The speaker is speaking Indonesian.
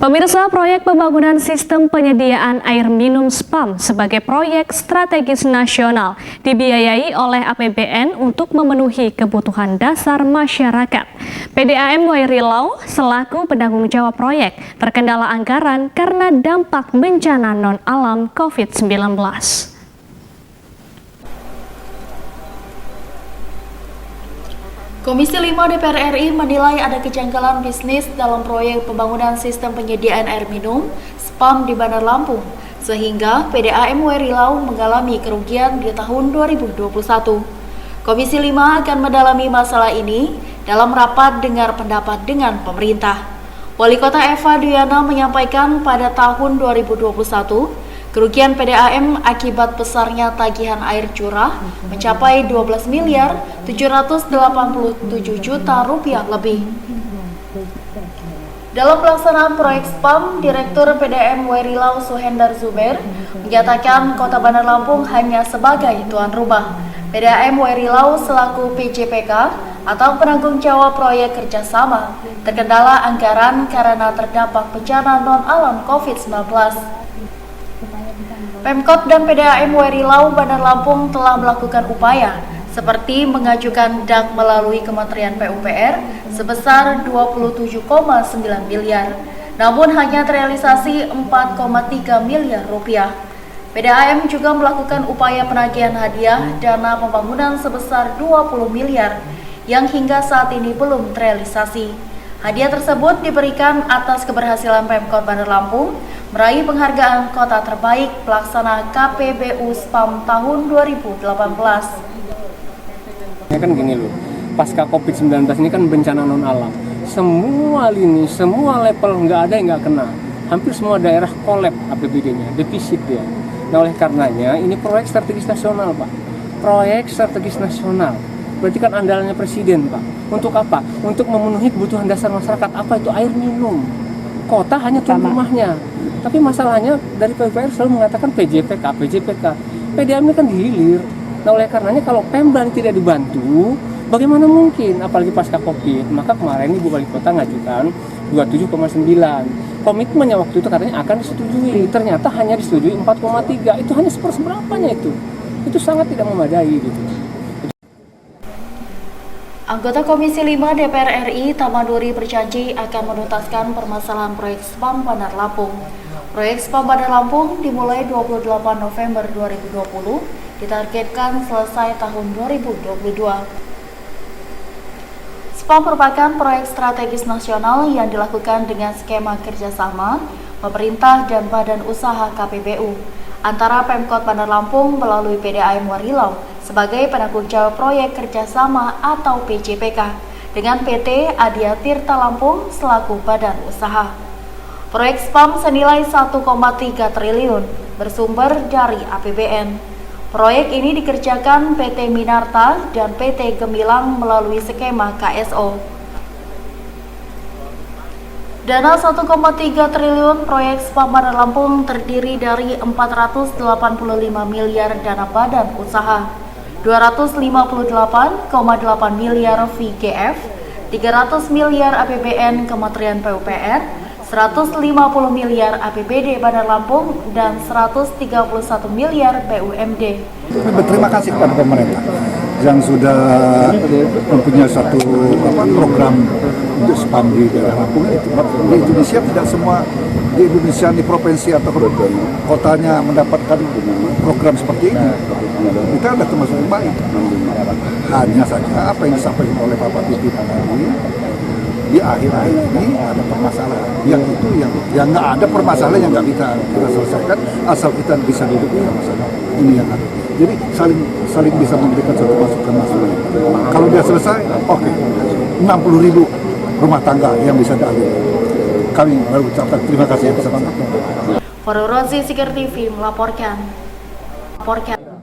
Pemirsa, proyek pembangunan sistem penyediaan air minum SPAM sebagai proyek strategis nasional dibiayai oleh APBN untuk memenuhi kebutuhan dasar masyarakat. PDAM Wairilau selaku penanggung jawab proyek terkendala anggaran karena dampak bencana non-alam COVID-19. Komisi 5 DPR RI menilai ada kejanggalan bisnis dalam proyek pembangunan sistem penyediaan air minum SPAM di Bandar Lampung, sehingga PDAM Wairilau mengalami kerugian di tahun 2021. Komisi 5 akan mendalami masalah ini dalam rapat dengar pendapat dengan pemerintah. Wali Kota Eva Duyana menyampaikan pada tahun 2021, kerugian PDAM akibat besarnya tagihan air curah mencapai 12.787 juta rupiah lebih. Dalam pelaksanaan proyek SPAM, Direktur PDAM Wairilau Suhendar Zuber menyatakan Kota Bandar Lampung hanya sebagai tuan rumah. PDAM Wairilau selaku PJPK atau penanggung jawab proyek kerjasama terkendala anggaran karena terdampak bencana non-alam COVID-19. Pemkot dan PDAM Wairilau Bandar Lampung telah melakukan upaya seperti mengajukan DAK melalui Kementerian PUPR sebesar 27,9 miliar, namun hanya terrealisasi 4,3 miliar rupiah. PDAM juga melakukan upaya penagihan hadiah dana pembangunan sebesar 20 miliar yang hingga saat ini belum terrealisasi. Hadiah tersebut diberikan atas keberhasilan Pemkot Bandar Lampung meraih penghargaan Kota Terbaik Pelaksana KPBU SPAM tahun 2018. Ya kan gini loh, pasca COVID-19 ini kan bencana non-alam. Semua lini, semua level nggak ada yang nggak kena. Hampir semua daerah kolab APBD-nya, defisit dia. Nah oleh karenanya ini proyek strategis nasional Pak. Proyek strategis nasional. Berarti kan andalannya Presiden Pak. Untuk apa? Untuk memenuhi kebutuhan dasar masyarakat. Apa itu? Air minum. Kota hanya tuan rumahnya. Tapi masalahnya dari PUPR selalu mengatakan PJPK. PDAM ini kan dihilir. Nah oleh karenanya kalau Pemda tidak dibantu, bagaimana mungkin? Apalagi pasca COVID. Maka kemarin Ibu Wali Kota ngajukan 27,9. Komitmennya waktu itu katanya akan disetujui. Ternyata hanya disetujui 4,3. Itu hanya seperseberapanya itu. Itu sangat tidak memadai gitu. Anggota Komisi 5 DPR RI Tamaduri berjanji akan menuntaskan permasalahan proyek SPAM Bandar Lampung. Proyek SPAM Bandar Lampung dimulai 28 November 2020, ditargetkan selesai tahun 2022. SPAM merupakan proyek strategis nasional yang dilakukan dengan skema kerjasama pemerintah dan badan usaha KPBU antara Pemkot Bandar Lampung melalui PDAM Wairilau sebagai penanggung jawab proyek kerjasama atau PJPK dengan PT Adia Tirta Lampung selaku badan usaha. Proyek SPAM senilai 1,3 triliun bersumber dari APBN. Proyek ini dikerjakan PT Minarta dan PT Gemilang melalui skema KSO. Dana 1,3 triliun proyek SPAM Bandar Lampung terdiri dari 485 miliar dana badan usaha, 258,8 miliar VGF, 300 miliar APBN Kementerian PUPR, 150 miliar APBD Bandar Lampung, dan 131 miliar BUMD. Berterima kasih kepada pemerintah yang sudah mempunyai satu program untuk SPAM di daerah Lampung itu. Di Indonesia tidak semua di Indonesia di provinsi atau kotanya mendapatkan program seperti ini. Kita sudah termasuk yang baik. Hanya saja apa yang disampaikan oleh Bapak Pimpinan tadi, di akhir-akhir ini ada permasalahan. Yang itu yang nggak ada permasalahan yang nggak bisa kita selesaikan asal kita bisa duduk di masalah ini yang ada. Jadi saling bisa memberikan satu masukan. Kalau dia selesai, oke. 60.000 rumah tangga yang bisa diambil. Kami baru ucapkan terima kasih bersama. Farul Rozi, Sigar TV melaporkan.